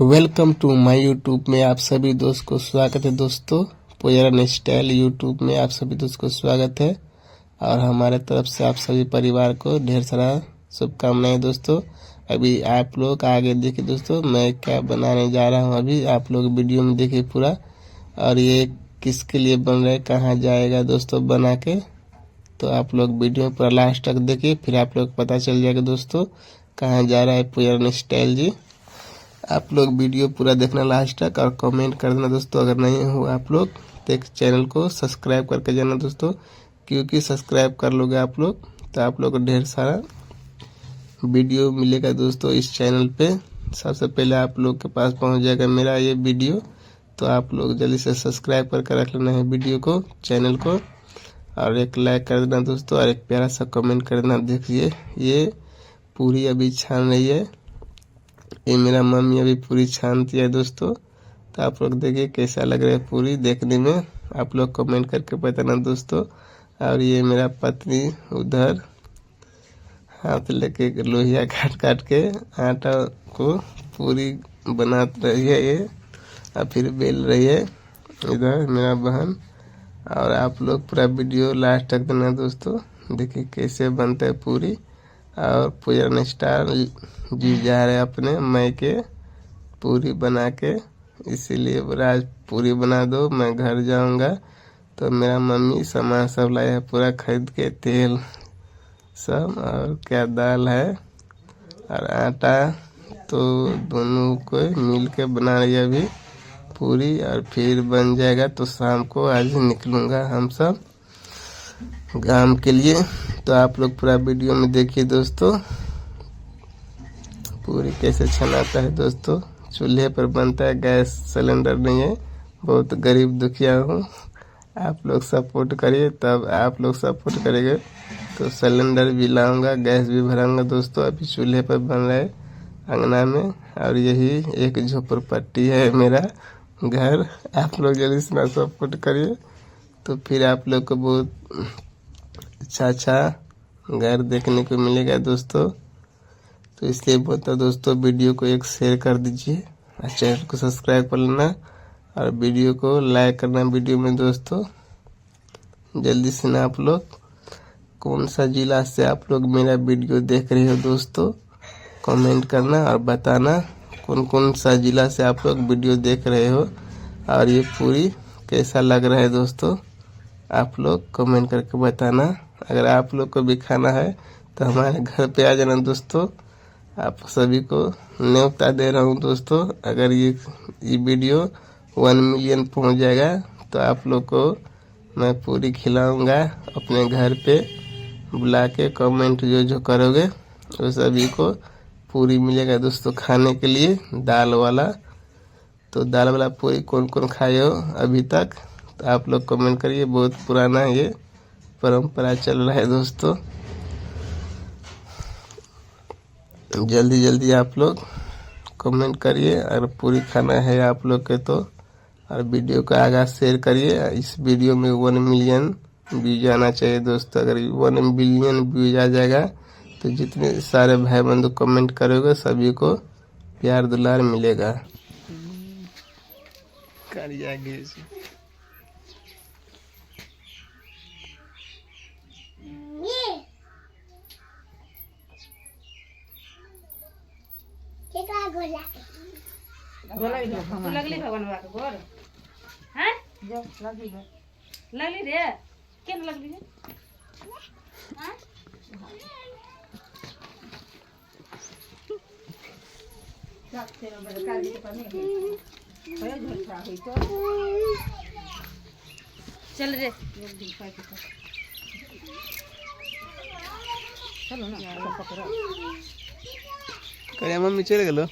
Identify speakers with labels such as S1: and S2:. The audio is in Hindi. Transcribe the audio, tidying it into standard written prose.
S1: वेलकम टू माय यूट्यूब में आप सभी दोस्त को स्वागत है। दोस्तों पुजारन स्टाइल यूट्यूब में आप सभी दोस्त को स्वागत है और हमारे तरफ से आप सभी परिवार को ढेर सारा शुभकामनाएं। दोस्तों अभी आप लोग आगे देखिए दोस्तों, मैं क्या बनाने जा रहा हूं। अभी आप लोग वीडियो में देखिए पूरा, और ये किसके लिए बन रहा है, कहाँ जाएगा दोस्तों बना के। तो आप लोग वीडियो पूरा लास्ट तक देखिए, फिर आप लोग पता चल जाएगा दोस्तों कहाँ जा रहा है पुजारन स्टाइल जी। आप लोग वीडियो पूरा देखना लास्ट तक और कमेंट कर देना दोस्तों। अगर नहीं हो आप लोग तो एक चैनल को सब्सक्राइब करके जाना दोस्तों, क्योंकि सब्सक्राइब कर लोगे आप लोग तो आप लोग को ढेर सारा वीडियो मिलेगा दोस्तों इस चैनल पे। सबसे पहले आप लोग के पास पहुंच जाएगा मेरा ये वीडियो, तो आप लोग जल्दी से सब्सक्राइब करके रख लेना है वीडियो को, चैनल को, और एक लाइक कर देना दोस्तों और एक प्यारा सा कमेंट कर देना। देखिए ये पूरी अभी छान रही है, ये मेरा मम्मी अभी पूरी छानती है दोस्तों। तो आप लोग देखिए कैसा लग रहा है पूरी देखने में, आप लोग कमेंट करके बताना दोस्तों। और ये मेरा पत्नी उधर हाथ लेके लोहिया काट काट के आटा को पूरी बना रही है ये, और फिर बेल रही है इधर मेरा बहन। और आप लोग पूरा वीडियो लास्ट तक देना दोस्तों, देखिए कैसे बनता है पूरी। और पुजारन स्टाइल जी जा रहे अपने मायके पूरी बना के, इसीलिए बोला आज पूरी बना दो, मैं घर जाऊंगा। तो मेरा मम्मी सामान सब लाया है पूरा खरीद के, तेल सब, और क्या दाल है और आटा, तो दोनों को मिल के बना रही है अभी पूरी। और फिर बन जाएगा तो शाम को आज निकलूंगा हम सब गांव के लिए। तो आप लोग पूरा वीडियो में देखिए दोस्तों पूरी कैसे छनाता है दोस्तों। चूल्हे पर बनता है, गैस सिलेंडर नहीं है, बहुत गरीब दुखिया हूँ। आप लोग सपोर्ट करिए, तब आप लोग सपोर्ट करेंगे तो सिलेंडर भी लाऊंगा, गैस भी भराऊंगा दोस्तों। अभी चूल्हे पर बन रहा है अंगना में, और यही एक झोपड़पट्टी है मेरा घर। आप लोग जल्दी से सपोर्ट करिए तो फिर आप लोग को बहुत अच्छा घर देखने को मिलेगा दोस्तों। तो इसलिए बोलता दोस्तों वीडियो को एक शेयर कर दीजिए और चैनल को सब्सक्राइब कर लेना और वीडियो को लाइक करना वीडियो में दोस्तों। जल्दी से ना आप लोग कौन सा जिला से आप लोग मेरा वीडियो देख रहे हो दोस्तों, कमेंट करना और बताना कौन कौन सा जिला से आप लोग वीडियो देख रहे हो। और ये पूरी कैसा लग रहा है दोस्तों, आप लोग कमेंट करके बताना। अगर आप लोग को भी खाना है तो हमारे घर पे आ जाना दोस्तों। आप सभी को न्योता दे रहा हूँ दोस्तों। अगर ये वीडियो 1 मिलियन पहुँच जाएगा तो आप लोग को मैं पूरी खिलाऊंगा अपने घर पे बुला के। कमेंट जो करोगे वो सभी को पूरी मिलेगा दोस्तों खाने के लिए, दाल वाला। तो दाल वाला पूरी कौन कौन खाए हो अभी तक तो आप लोग कमेंट करिए। बहुत पुराना ये परंपरा चल रहा है दोस्तों। जल्दी जल्दी आप लोग कमेंट करिए अगर पूरी खाना है आप लोग के तो, और वीडियो को आगे शेयर करिए। इस वीडियो में 1 मिलियन व्यूज आना चाहिए दोस्तों। अगर 1 बिलियन व्यूज आ जाएगा तो जितने सारे भाई बंधु कमेंट करोगे सभी को प्यार दुलार मिलेगा।
S2: लगली भगवान बाबा के गोर हैं जो लगली रे के लगली रे हैं सब तेरे बड़का जी पर नहीं है झोटा हुई तो चल रे एक दिन पाई के चलो ना पकड़ो
S1: करे मम्मी चले गेलो।